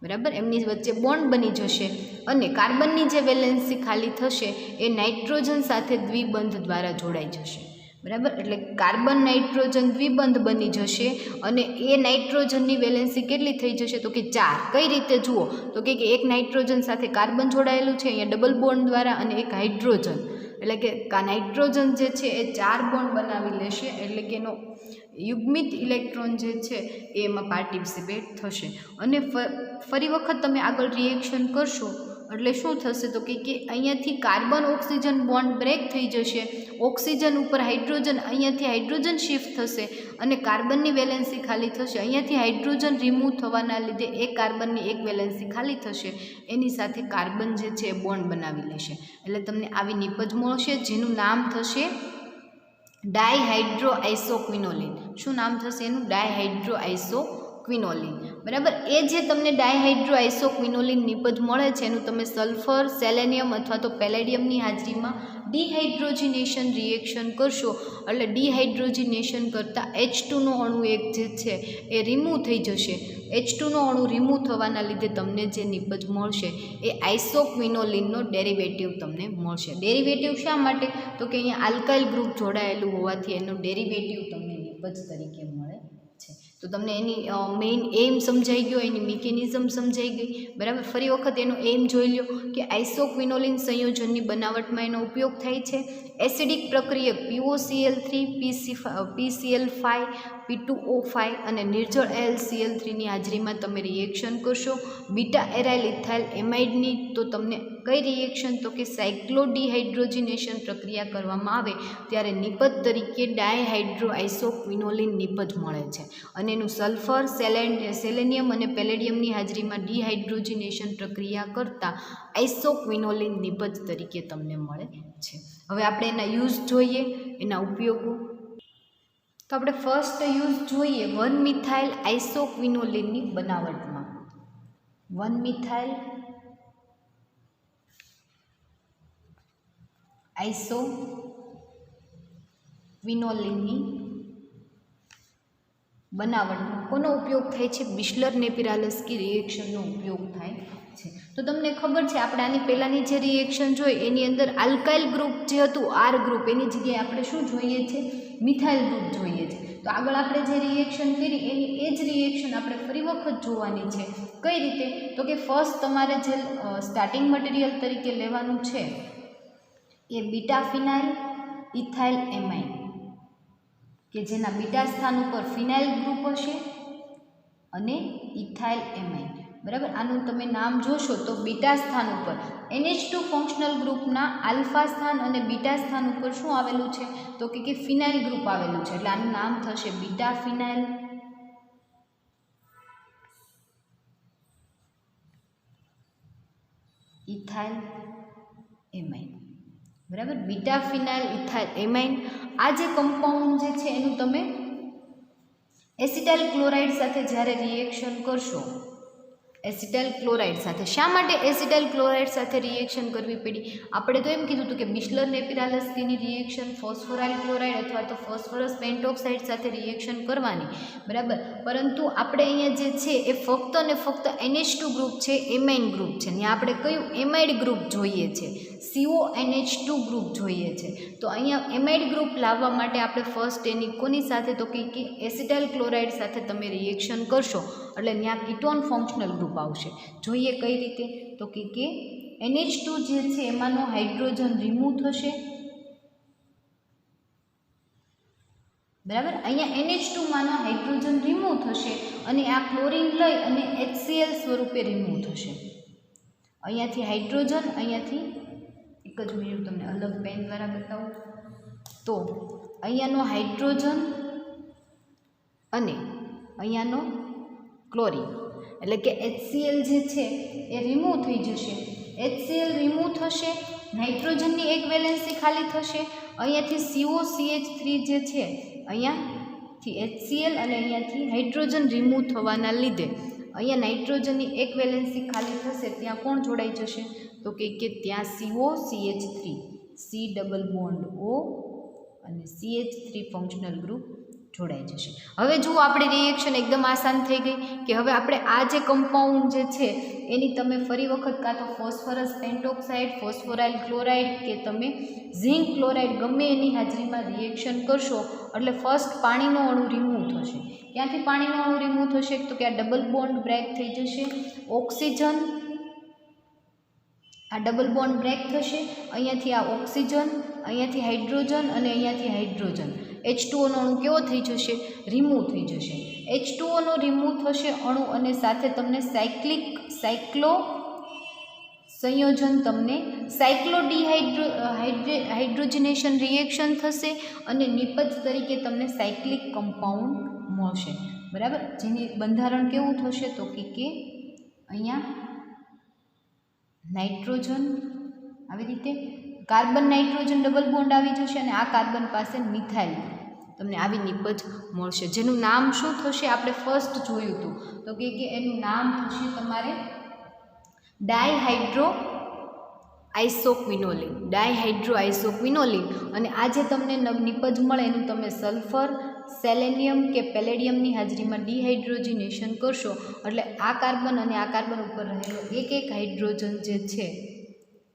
[SPEAKER 1] બરાબર, એમની વચ્ચે બોન્ડ બની જશે અને કાર્બનની જે વેલેન્સી ખાલી થશે એ નાઇટ્રોજન સાથે દ્વિબંધ દ્વારા જોડાઈ જશે. બરાબર, એટલે કાર્બન નાઇટ્રોજન દ્વિબંધ બની જશે અને એ નાઇટ્રોજનની વેલેન્સી કેટલી થઈ જશે તો કે 4. કઈ રીતે જુઓ તો કે એક નાઇટ્રોજન સાથે કાર્બન જોડાયેલું છે અહીંયા ડબલ બોન્ડ દ્વારા અને એક હાઇડ્રોજન એટલે કે નાઇટ્રોજન જે છે એ 4 બોન્ડ બનાવી લેશે એટલે કે એનો યુગ્મિત ઇલેક્ટ્રોન જે છે એ એમાં પાર્ટિસિપેટ થશે અને ફરી વખત તમે આગળ રિએક્શન કરશો એટલે શું થશે તો કે અહીંયાથી કાર્બન ઓક્સિજન બોન્ડ બ્રેક થઈ જશે, ઓક્સિજન ઉપર હાઇડ્રોજન, અહીંયાથી હાઇડ્રોજન શિફ્ટ થશે અને કાર્બનની વેલેન્સી ખાલી થશે. અહીંયાથી હાઇડ્રોજન રિમૂવ થવાના લીધે એક કાર્બનની એક વેલેન્સી ખાલી થશે, એની સાથે કાર્બન જે છે એ બોન્ડ બનાવી લેશે. એટલે તમને આવી નિપજ મળશે જેનું નામ થશે ડાયહાઇડ્રો આઇસોક્વિનોલિન. શું નામ થશે એનું? ડાયહાઇડ્રો આઇસોક્વિનોલિન. બરાબર. એ જે તમને ડાયહાઇડ્રો આઇસોક્વિનોલિન નિપજ મળે છે એનું તમે સલ્ફર, સેલેનિયમ અથવા તો પેલેડિયમની હાજરીમાં ડિહાઇડ્રોજિનેશન રિએક્શન કરશો એટલે ડિહાઇડ્રોજિનેશન કરતાં H2નો અણુ એક જે છે એ રિમૂવ થઈ જશે. H2નો અણુ રિમૂવ થવાના લીધે તમને જે નિપજ મળશે એ આઇસોક્વિનોલિનનો ડેરિવેટિવ તમને મળશે. ડેરિવેટિવ શા માટે? તો કે અહીંયા આલ્કાઇલ ગ્રુપ જોડાયેલું હોવાથી એનો ડેરિવેટિવ તમને નિપજ તરીકે મળે છે. તો તમને એની મેઇન એમ સમજાઈ ગયો, એની મિકેનિઝમ સમજાઈ ગઈ. બરાબર. ફરી વખત એનો એમ જોઈ લો કે આઇસોક્વિનોલિન સંયોજનની બનાવટમાં એનો ઉપયોગ થાય છે. એસિડિક પ્રક્રિયક POCl3, PCl5, P2O5 અને નિર્જળ AlCl3ની હાજરીમાં તમે રિએક્શન કરશો બીટા એરાઇલ ઇથાઇલ એમાઇડની, તો તમને કઈ રિએક્શન? તો કે સાયક્લોડિહાઇડ્રોજિનેશન પ્રક્રિયા કરવામાં આવે ત્યારે નિપજ તરીકે ડાયહાઇડ્રો આઇસોક્વિનોલિન નિપજ મળે છે. અને એનું સલ્ફર, સેલેનિયમ અને પેલેડિયમની હાજરીમાં ડિહાઇડ્રોજિનેશન પ્રક્રિયા કરતાં આઇસોક્વિનોલિન નિપજ તરીકે તમને મળે છે. હવે આપણે એના યુઝ જોઈએ, એના ઉપયોગો. તો આપણે ફર્સ્ટ યુઝ જોઈએ 1-મિથાઇલ આઇસોક્વિનોલિનની બનાવટમાં. 1-મિથાઇલ આઇસોક્વિનોલિનની બનાવટમાં કોનો ઉપયોગ થાય છે? બિસ્લર-નેપિરાલસ્કી રિએક્શનનો ઉપયોગ થાય છે. તો તમને ખબર છે આપણે આની પહેલાંની જે રિએક્શન જોઈ એની અંદર આલ્કાઇલ ગ્રુપ જે હતું R ગ્રુપ, એની જગ્યાએ આપણે શું જોઈએ છે? મિથાઇલ ગ્રુપ જોઈએ છે. તો આગળ આપણે જે રિએક્શન કરી એની એ જ રિએક્શન આપણે ફરી વખત જોવાની છે. કઈ રીતે? તો કે ફર્સ્ટ તમારે જે સ્ટાર્ટિંગ મટીરિયલ તરીકે લેવાનું છે એ બીટા ફિનાઇલ ઇથાઇલ એમાઇન, કે જેના બીટા સ્થાન ઉપર ફિનાઇલ ગ્રુપ હશે અને ઇથાઇલ એમાઇન. બરાબર. આનું તમે નામ જોશો તો બીટા સ્થાન ઉપર NH2 ફંક્શનલ ગ્રુપના આલ્ફા સ્થાન અને બીટા સ્થાન ઉપર શું આવેલું છે? તો કે ફિનાઇલ ગ્રુપ આવેલું છે. એટલે આનું નામ થશે બીટા ફિનાઇલ ઇથાઇલ એમાઇન. બરાબર. બીટા ફિનાઇલ ઇથાઇલ એમાઇન. આ જે કમ્પાઉન્ડ જે છે એનું તમે એસિટાઇલ ક્લોરાઇડ સાથે જ્યારે રિએક્શન કરશો, એસિટાઇલ ક્લોરાઇડ સાથે, શા માટે એસિટાઇલ ક્લોરાઇડ સાથે રિએક્શન કરવી પડી? આપણે તો એમ કીધું હતું કે બિસ્લર-નેપિરાલસ્કીની રિએક્શન ફોસ્ફોરાઇલ ક્લોરાઇડ અથવા તો ફોસ્ફરસ પેન્ટોક્સાઇડ સાથે રિએક્શન કરવાની. બરાબર. પરંતુ આપણે અહીંયા જે છે એ ફક્ત ને ફક્ત NH2 ગ્રુપ છે, એમાઇન ગ્રુપ છે. ત્યાં આપણે કયું? એમાઇડ ગ્રુપ જોઈએ છે, CONH2 ગ્રુપ જોઈએ છે. તો અહીંયા એમાઇડ ગ્રુપ લાવવા માટે આપણે ફર્સ્ટ એની કોની સાથે? તો કે એસિટાઇલ ક્લોરાઇડ સાથે તમે રિએક્શન કરશો એટલે ત્યાં કીટોન ફંક્શનલ ગ્રુપ આવશે. જોઈએ કઈ રીતે? તો કે NH2 જે છે એમાંનો હાઇડ્રોજન રિમૂવ થશે. બરાબર. અહીંયા NH2 માંનો હાઇડ્રોજન રિમૂવ થશે અને આ ક્લોરીન લઈ અને HCl સ્વરૂપે રિમૂવ થશે. અહીંયાથી હાઇડ્રોજન, અહીંયાથી એક જ મિનિટ તમને અલગ પેન દ્વારા બતાવું. તો અહીંયાનો હાઇડ્રોજન અને અહીંયાનો ક્લોરીન એટલે કે HCl જે છે એ રિમૂવ થઈ જશે. HCl રિમૂવ થશે, નાઇટ્રોજનની એક વેલેન્સી ખાલી થશે. અહીંયાથી COCH3 જે છે અહીંયાથી HCl અને અહીંયાથી હાઇડ્રોજન રિમૂવ થવાના લીધે અહીંયા નાઇટ્રોજનની એક વેલેન્સી ખાલી થશે. ત્યાં કોણ જોડાઈ જશે? તો કે ત્યાં COCH3, C double bond O અને CH3 ફંક્શનલ ગ્રુપ જોડાઈ જશે. હવે જુઓ આપણી રિએક્શન એકદમ આસાન થઈ ગઈ કે હવે આપણે આ જે કમ્પાઉન્ડ જે છે એની તમે ફરી વખત કાં તો ફોસ્ફરસ પેન્ટોક્સાઇડ, ફોસ્ફોરાઇલ ક્લોરાઇડ કે તમે ઝિંક ક્લોરાઇડ ગમે એની હાજરીમાં રિએક્શન કરશો એટલે ફર્સ્ટ પાણીનો અણુ રિમૂવ થશે. ક્યાંથી પાણીનો અણુ રિમૂવ થશે? તો કે આ ડબલ બોન્ડ બ્રેક થઈ જશે. ઓક્સિજન, આ ડબલ બોન્ડ બ્રેક થશે. અહીંયાથી આ ઓક્સિજન, અહીંયાથી હાઇડ્રોજન અને અહીંયાથી હાઇડ્રોજન, H2O નો અણુ કેવો થઈ જશે? રિમૂવ થઈ જશે. H2O નો રિમૂવ થશે અણુ અને સાથે તમને સાયક્લો સંયોજન તમને હાઇડ્રોજનેશન રિએક્શન થશે અને નિપજ તરીકે તમને સાયક્લિક કમ્પાઉન્ડ મળશે, બરાબર. જેની બંધારણ કેવું થશે તો કે અહીંયા નાઇટ્રોજન આવી રીતે કાર્બન નાઇટ્રોજન ડબલ બોન્ડ આવી જશે અને આ કાર્બન પાસે મિથાઇલ, તમને આવી નિપજ મળશે, જેનું નામ શું થશે આપણે ફર્સ્ટ જોયું હતું તો કે એનું નામ થશે તમારે ડાયહાઇડ્રો આઇસોક્વિનોલિન. અને આ જે તમને નિપજ મળે એનું તમે સલ્ફર, સેલેનિયમ કે પેલેડિયમની હાજરીમાં ડિહાઇડ્રોજનેશન કરશો એટલે આ કાર્બન અને આ કાર્બન ઉપર રહેલો એક હાઇડ્રોજન જે છે,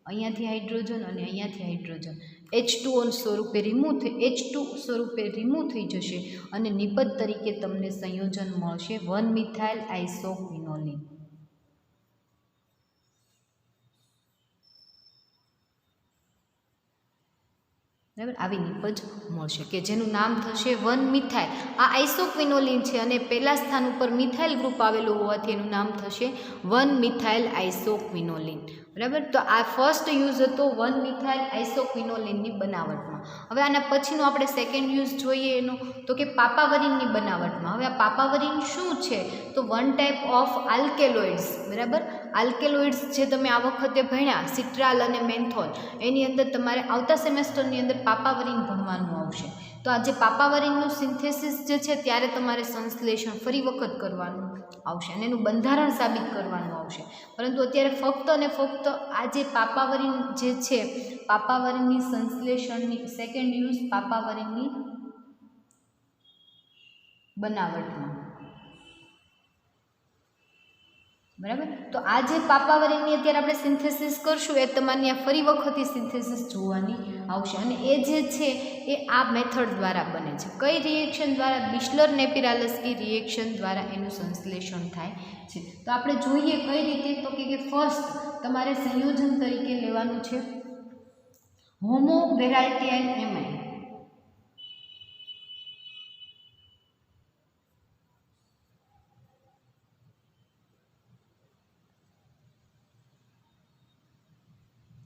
[SPEAKER 1] અહીંયાથી હાઇડ્રોજન અને અહીંયાથી હાઇડ્રોજન H2O સ્વરૂપે રિમૂવ થઈ જશે અને નિપજ તરીકે તમને સંયોજન મળશે 1મિથાઇલ આઇસોક્વિનોલિન. બરાબર, આવી નિપજ મળશે કે જેનું નામ થશે 1મિથાઇલ. આ આઇસોક્વિનોલિન છે અને પહેલા સ્થાન ઉપર મિથાઇલ ગ્રુપ આવેલું હોવાથી એનું નામ થશે 1મિથાઇલ આઇસોક્વિનોલિન. બરાબર, તો આ ફર્સ્ટ યુઝ હતો 1મિથાઇલ આઇસોક્વિનોલિનની બનાવટમાં. હવે આના પછીનો આપણે સેકન્ડ યુઝ જોઈએ એનો તો કે પાપાવરિનની બનાવટમાં. હવે આ પાપાવરિન શું છે તો વન ટાઈપ ઓફ આલ્કેલોઇડ્સ. બરાબર, આલ્કેલોઇડ્સ જે તમે આ વખતે ભણ્યા સિટ્રાલ અને મેન્થોલ, એની અંદર તમારે આવતા સેમેસ્ટરની અંદર પાપાવરિન ભણવાનું આવશે. તો આ જે પાપાવરિનનું સિન્થેસિસ જે છે ત્યારે તમારે સંશ્લેષણ ફરી વખત કરવાનું આવશે અને એનું બંધારણ સાબિત કરવાનું આવશે. પરંતુ અત્યારે ફક્ત અને ફક્ત આ જે પાપાવરિન જે છે, પાપાવરિનની સંશ્લેષણની સેકન્ડ યુઝ પાપાવરિનની બનાવટમાં. બરાબર, તો આ જે પાપાવરિનની અત્યારે આપણે સિન્થેસિસ કરશું એ તમારી આ ફરી વખત સિન્થેસિસ જોવાની આવશે અને એ જે છે એ આ મેથડ દ્વારા બને છે. કઈ રિએક્શન દ્વારા? બિસ્લર-નેપિરાલસ્કી રિએક્શન દ્વારા એનું સંશ્લેષણ થાય છે. તો આપણે જોઈએ કઈ રીતે તો કે ફર્સ્ટ તમારે સંયોજન તરીકે લેવાનું છે હોમો વેરાયટીયલ એમાઇન.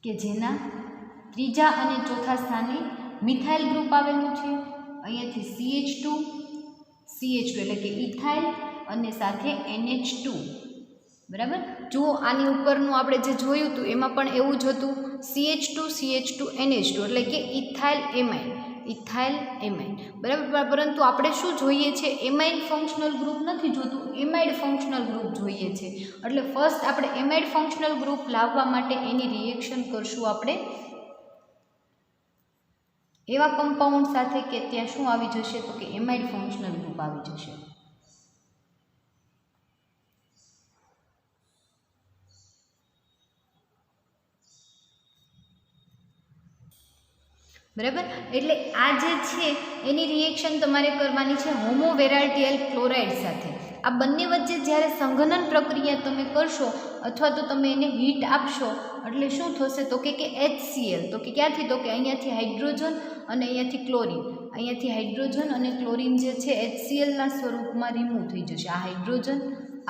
[SPEAKER 1] કે જેના ત્રીજા અને ચોથા સ્થાને મિથાઇલ ગ્રુપ આવેલું છે. અહીંયાથી CH2 એટલે કે ઇથાઇલ અને સાથે NH2. બરાબર, જો આની ઉપરનું આપણે જે જોયું હતું એમાં પણ એવું જ હતું CH2 NH2 એટલે કે ઇથાઇલ એમાઇન. બરાબર, પરંતુ આપણે શું જોઈએ છે એમાઇન ફંક્શનલ ગ્રુપ નથી જોતું, એમાઇડ ફંક્શનલ ગ્રુપ જોઈએ છે. એટલે ફર્સ્ટ આપણે એમાઇડ ફંક્શનલ ગ્રુપ લાવવા માટે એની રિએક્શન કરશું આપણે એવા કમ્પાઉન્ડ સાથે કે ત્યાં શું આવી જશે તો કે એમાઇડ ફંક્શનલ ગ્રુપ આવી જશે. બરાબર, એટલે આ જે છે એની રિએક્શન તમારે કરવાની છે હોમો વેરાયટીયલ ક્લોરાઇડ સાથે. આ બંને વચ્ચે જ્યારે સંઘનન પ્રક્રિયા તમે કરશો અથવા તો તમે એને હીટ આપશો એટલે શું થશે તો કે HCl. તો કે ક્યાંથી તો કે અહીંયાથી હાઇડ્રોજન અને અહીંયાથી ક્લોરિન, અહીંયાથી હાઇડ્રોજન અને ક્લોરિન જે છે HClના સ્વરૂપમાં રિમૂવ થઈ જશે. આ હાઇડ્રોજન,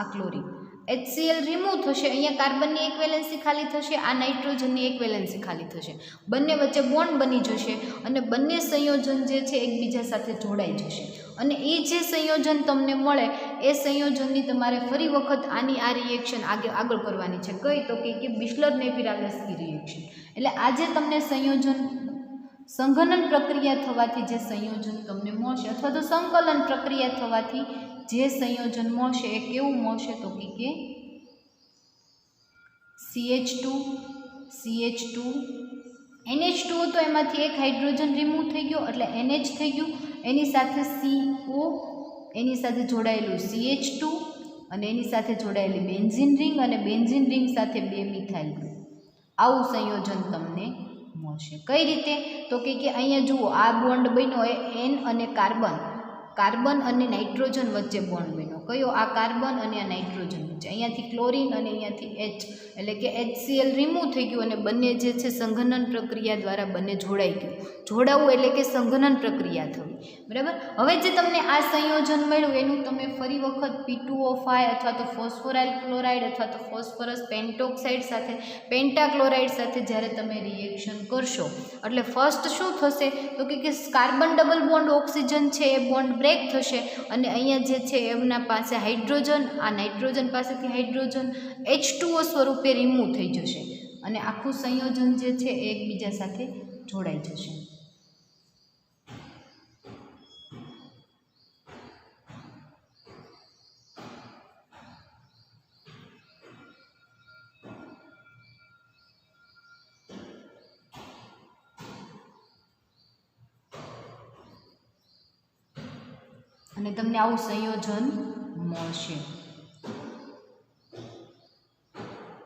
[SPEAKER 1] આ ક્લોરિન, HCl રિમૂવ થશે, અહીંયા કાર્બનની એક વેલેન્સી ખાલી થશે, આ નાઇટ્રોજનની એક વેલેન્સી ખાલી થશે, બંને વચ્ચે બોન્ડ બની જશે અને બંને સંયોજન જે છે એકબીજા સાથે જોડાઈ જશે અને એ જે સંયોજન તમને મળે એ સંયોજનની તમારે ફરી વખત આની આ રિએક્શન આગળ કરવાની છે. કઈ તો કે બિસ્લર-નેપિરાલસ્કી રિએક્શન. એટલે આ જે તમને સંઘનન પ્રક્રિયા થવાથી જે સંયોજન તમને મળશે અથવા તો સંકલન પ્રક્રિયા થવાથી જે સંયોજન મળશે એ કેવું મળશે તો કે CH2 NH2 તો એમાંથી એક હાઇડ્રોજન રિમૂવ થઈ ગયો એટલે NH થઈ ગયું, એની સાથે CO, એની સાથે જોડાયેલું CH2 અને એની સાથે જોડાયેલી બેન્ઝીન રિંગ અને બેન્ઝીન રિંગ સાથે 2 મિથાઇલ ગ્રુપ. આવું સંયોજન તમને મળશે. કઈ રીતે તો કે અહીંયા જુઓ આ બોન્ડ બન્યો એ N અને કાર્બન અને નાઇટ્રોજન વચ્ચે બોન્ડ બન્યો. કયો? આ કાર્બન અને આ નાઇટ્રોજન વચ્ચે. અહીંયાથી ક્લોરિન અને અહીંયાથી એચ એટલે કે HCl રિમૂવ થઈ ગયું અને બંને જે છે સંઘનન પ્રક્રિયા દ્વારા બંને જોડાઈ ગયું. જોડાવું એટલે કે સંઘનન પ્રક્રિયા થવી. બરાબર. હવે જે તમને આ સંયોજન મળ્યું એનું તમે ફરી વખત P2O5 અથવા તો ફોસ્ફોરાઇલ ક્લોરાઇડ અથવા તો ફોસ્ફરસ પેન્ટોક્સાઇડ સાથે પેન્ટાક્લોરાઇડ સાથે જ્યારે તમે રિએક્શન કરશો એટલે ફર્સ્ટ શું થશે તો કે કાર્બન ડબલ બોન્ડ ઓક્સિજન છે એ બોન્ડ બ્રેક થશે અને અહીંયા જે છે એમના પાસે હાઇડ્રોજન, આ નાઇટ્રોજન પાસેથી હાઇડ્રોજન H2O સ્વરૂપે રિમૂવ થઈ જશે અને આખું સંયોજન જે છે એ એકબીજા સાથે જોડાઈ જશે. અને તમને આવું સંયોજન મળશે.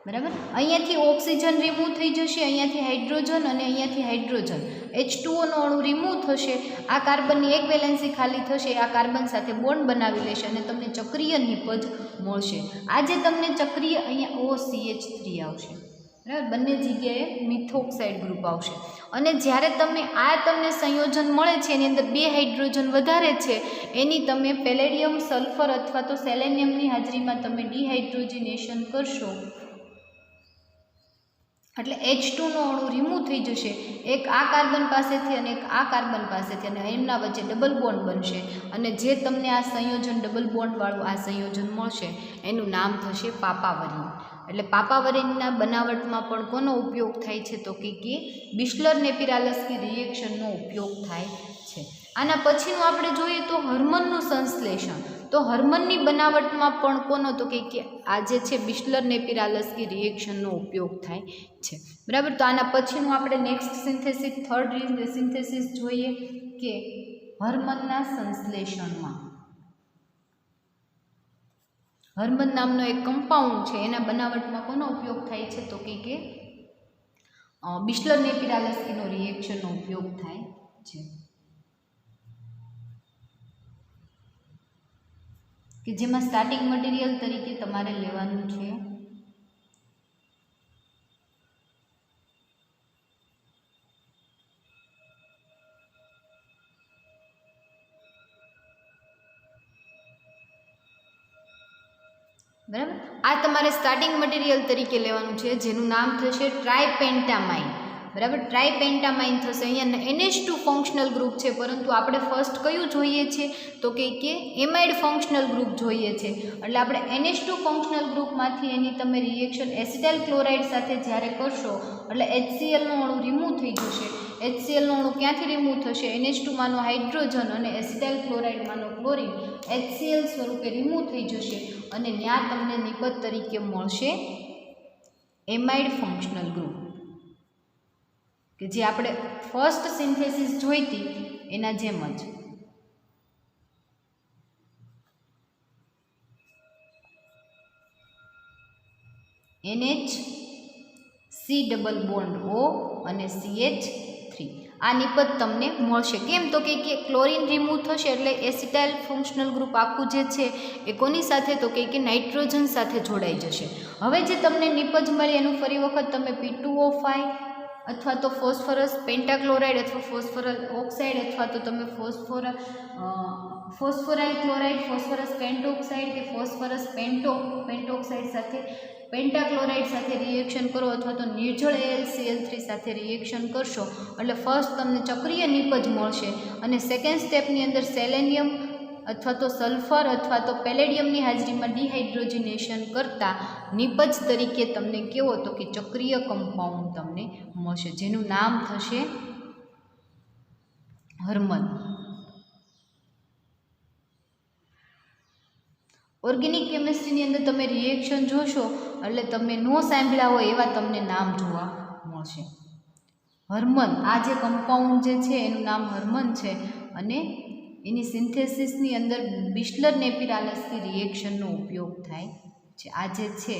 [SPEAKER 1] બરાબર. અહીંયાથી ઓક્સિજન રિમૂવ થઈ જશે, અહીંયાથી હાઇડ્રોજન અને અહીંયાથી હાઇડ્રોજન H2O નો અણુ રિમૂવ થશે. આ કાર્બનની એક વેલેન્સી ખાલી થશે, આ કાર્બન સાથે બોન્ડ બનાવી લેશે અને તમને ચક્રીય નિપજ મળશે. આ જે તમને ચક્રીય અહીંયા OCH3 આવશે. બરાબર. બંને જગ્યાએ મિથોક્સાઇડ ગ્રુપ આવશે અને જ્યારે તમને સંયોજન મળે છે એની અંદર 2 હાઇડ્રોજન વધારે છે એની તમે પેલેડિયમ, સલ્ફર અથવા તો સેલેનિયમની હાજરીમાં તમે ડિહાઇડ્રોજનેશન કરશો એટલે H2 નો અણુ રિમૂવ થઈ જશે. એક આ કાર્બન પાસેથી અને એક આ કાર્બન પાસેથી અને એમના વચ્ચે ડબલ બોન્ડ બનશે અને જે તમને આ સંયોજન ડબલ બોન્ડવાળું આ સંયોજન મળશે એનું નામ થશે પાપાવરીન. એટલે પાપાવરીનના બનાવટમાં પણ કોનો ઉપયોગ થાય છે તો કે બિસ્લર-નેપિરાલસ્કી રિએક્શનનો ઉપયોગ થાય છે. આના પછીનું આપણે જોઈએ તો હર્મનનું સંશ્લેષણ. તો હર્મનની બનાવટમાં પણ કોનો તો કે આ જે છે બિસ્લર-નેપિરાલસ્કી રિએક્શનનો ઉપયોગ થાય છે. બરાબર. તો આના પછીનું આપણે નેક્સ્ટ સિન્થેસિસ, થર્ડ સિન્થેસિસ જોઈએ કે હર્મનના સંશ્લેષણમાં હર્મન નામનો એક કમ્પાઉન્ડ છે એના બનાવટમાં કોનો ઉપયોગ થાય છે તો કે બિસ્લર-નેપિરાલસ્કીનો રિએક્શનનો ઉપયોગ થાય છે કે જેમાં સ્ટાર્ટિંગ મટીરિયલ તરીકે તમારે લેવાનું છે બરાબર. આ તમારે સ્ટાર્ટિંગ મટીરિયલ તરીકે લેવાનું છે જેનું નામ થશે ટ્રાયપેન્ટામાઇન. બરાબર. ટ્રાયપેન્ટામાઇન થશે. અહીંયા NH2 ફંક્શનલ ગ્રુપ છે પરંતુ આપણે ફર્સ્ટ કયું જોઈએ છે તો કે એમાઇડ ફંક્શનલ ગ્રુપ જોઈએ છે એટલે આપણે NH2 ફંક્શનલ ગ્રુપમાંથી એની તમે રિએક્શન એસિટાઇલ ક્લોરાઇડ સાથે જ્યારે કરશો એટલે HCl નો અણુ રિમૂવ થઈ જશે. HCl નો અણુ ક્યાંથી રિમૂવ થશે? NH2 માનો હાઇડ્રોજન અને એસિટાઇલ ક્લોરાઇડ માનો ક્લોરિન HCl સ્વરૂપે રિમૂવ થઈ જશે અને ત્યાં તમને નિપજ તરીકે મળશે એમાઇડ ફંક્શનલ ગ્રુપ કે જે આપણે ફર્સ્ટ સિન્થેસિસ જોઈતી એના જેમ જ. NH C double bond O અને CH3 આ નિપજ તમને મળશે. કેમ તો કે ક્લોરિન રિમૂવ થશે એટલે એસિટાઇલ ફંક્શનલ ગ્રુપ આખું જે છે એ કોની સાથે તો કે નાઇટ્રોજન સાથે જોડાઈ જશે. હવે જે તમને નિપજ મળી એનું ફરી વખત તમે P2O5 અથવા તો ફોસ્ફરસ પેન્ટાક્લોરાઇડ અથવા ફોસ્ફરસ ઓક્સાઇડ અથવા તો તમે ફોસ્ફોરાઇલ ક્લોરાઇડ, ફોસ્ફરસ પેન્ટોક્સાઇડ કે ફોસ્ફરસ પેન્ટોક્સાઇડ સાથે પેન્ટાક્લોરાઇડ સાથે રિએક્શન કરો અથવા તો નિર્જળ AlCl3 સાથે રિએક્શન કરશો એટલે ફર્સ્ટ તમને ચક્રીય નિપજ મળશે અને સેકન્ડ સ્ટેપની અંદર સેલેનિયમ અથવા તો સલ્ફર અથવા તો પેલેડિયમની હાજરીમાં ડિહાઇડ્રોજનેશન કરતાં નિપજ તરીકે તમને કેવો તો કે ચક્રીય કમ્પાઉન્ડ તમને મળશે જેનું નામ થશે હર્મન. ઓર્ગેનિક કેમિસ્ટ્રીની અંદર તમે રિએક્શન જોશો એટલે તમે નો સાંભળ્યા હોય એવા તમને નામ જોવા મળશે. હર્મન આ જે કમ્પાઉન્ડ જે છે એનું નામ હર્મન છે અને એની સિન્થેસિસની અંદર બિસ્લર-નેપિરાલસ્કી રિએક્શનનો ઉપયોગ થાય છે. આ જે છે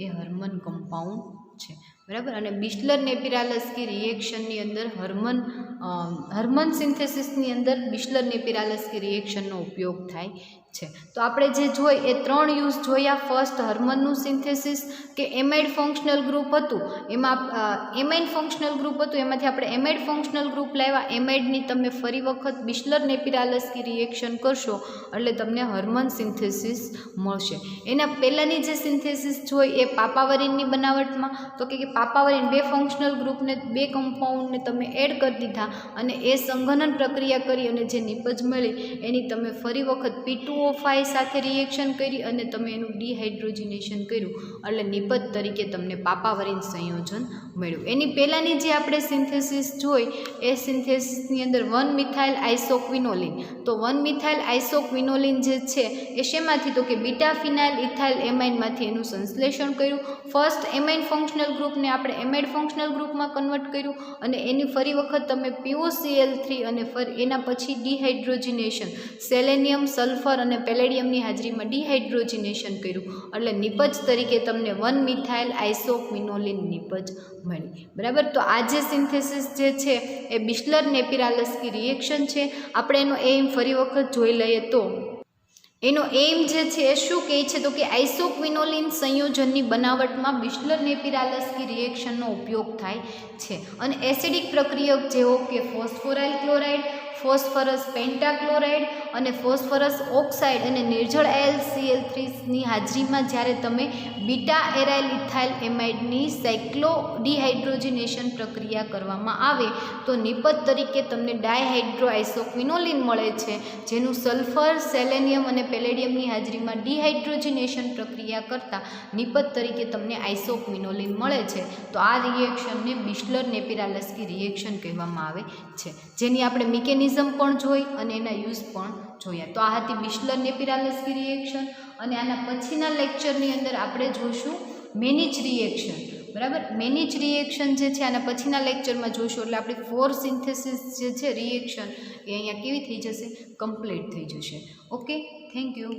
[SPEAKER 1] એ હર્મન કમ્પાઉન્ડ છે. બરાબર. અને બિસ્લર-નેપિરાલસ્કી રિએક્શનની અંદર હર્મન હર્મન સિન્થેસિસની અંદર બિસ્લર-નેપિરાલસ્કી રિએક્શનનો ઉપયોગ થાય છે. તો આપણે જે જોઈ એ 3 યુઝ જોયા. ફર્સ્ટ હર્મનનું સિન્થેસિસ કે એમાઇડ ફંક્શનલ ગ્રુપ હતું, એમાં એમાઇન ફંક્શનલ ગ્રુપ હતું, એમાંથી આપણે એમાઇડ ફંક્શનલ ગ્રુપ લાવ્યા. એમાઇડની તમે ફરી વખત બિસ્લર-નેપિરાલસ્કી રિએક્શન કરશો એટલે તમને હર્મન સિન્થેસિસ મળશે. એના પહેલાંની જે સિન્થેસિસ જોઈ એ પાપાવરિનની બનાવટમાં, તો કે પાપાવરિન 2 ફંક્શનલ ગ્રુપને 2 કમ્પાઉન્ડને તમે એડ કરી દીધા અને એ સંઘનન પ્રક્રિયા કરી અને જે નિપજ મળી એની તમે ફરી વખત P2O5 સાથે રિએક્શન કરી અને તમે એનું ડિહાઇડ્રોજિનેશન કર્યું એટલે નિપજ તરીકે તમને પાપાવરિન સંયોજન મળ્યું. એની પહેલાંની જે આપણે સિન્થેસિસ જોઈ એ સિન્થેસિસની અંદર 1-મિથાઇલ આઇસોક્વિનોલિન. તો 1-મિથાઇલ આઇસોક્વિનોલિન જે છે એ શેમાંથી, તો કે બીટા ફિનાઇલ ઇથાઇલ એમાઇનમાંથી એનું સંશ્લેષણ કર્યું. ફર્સ્ટ એમાઇન ફંક્શનલ ગ્રુપને આપણે એમાઇડ ફંક્શનલ ગ્રુપમાં કન્વર્ટ કર્યું અને એની ફરી વખત તમે POCl3 અને એના પછી ડિહાઇડ્રોજિનેશન સેલેનિયમ, સલ્ફર અને પેલેડિયમની હાજરીમાં ડિહાઇડ્રોજિનેશન કર્યું એટલે નિપજ તરીકે તમને 1-મિથાઇલ આઇસોક્વિનોલિન નિપજ મળી. બરાબર. તો આ જે સિન્થેસિસ જે છે એ બિસ્લર-નેપિરાલસ્કી રિએક્શન છે. આપણે એનો એમ ફરી વખત જોઈ લઈએ તો એનો એમ જે છે એ શું કહે છે, તો કે આઇસોક્વિનોલિન સંયોજનની બનાવટમાં બિસ્લર-નેપિરાલસ્કી રિએક્શનનો ઉપયોગ થાય છે અને એસિડિક પ્રક્રિયક જેવો કે ફોસ્ફોરાઇલ ક્લોરાઇડ, ફોસ્ફરસ પેન્ટાક્લોરાઇડ અને ફોસ્ફરસ ઓક્સાઇડ અને નિર્જળ AlCl3ની હાજરીમાં જ્યારે તમે બીટા એરાઇલ ઇથાઇલ એમાઇડની સાયક્લોડિહાઇડ્રોજિનેશન પ્રક્રિયા કરવામાં આવે તો નિપજ તરીકે તમને ડાયહાઇડ્રો આઇસોક્વિનોલિન મળે છે, જેનું સલ્ફર, સેલેનિયમ અને પેલેડિયમની હાજરીમાં ડિહાઇડ્રોજિનેશન પ્રક્રિયા કરતાં નિપજ તરીકે તમને આઇસોક્વિનોલિન મળે છે. તો આ રિએક્શનને બિસ્લર-નેપિરાલસ્કી રિએક્શન કહેવામાં આવે છે, જેની આપણે મિકેનિઝમ પણ જોઈ અને એના યુઝ પણ જોયા. તો આ હતી બિસ્લર-નેપિરાલસ્કી રિએક્શન અને આના પછીના લેક્ચરની અંદર આપણે જોઈશું મેનિચ રિએક્શન. બરાબર. મેનિચ રિએક્શન જે છે આના પછીના લેક્ચરમાં જોઈશું એટલે આપણી 4 સિન્થેસિસ જે છે રિએક્શન એ અહીંયા કેવી થઈ જશે, કમ્પ્લીટ થઈ જશે. Okay, thank you.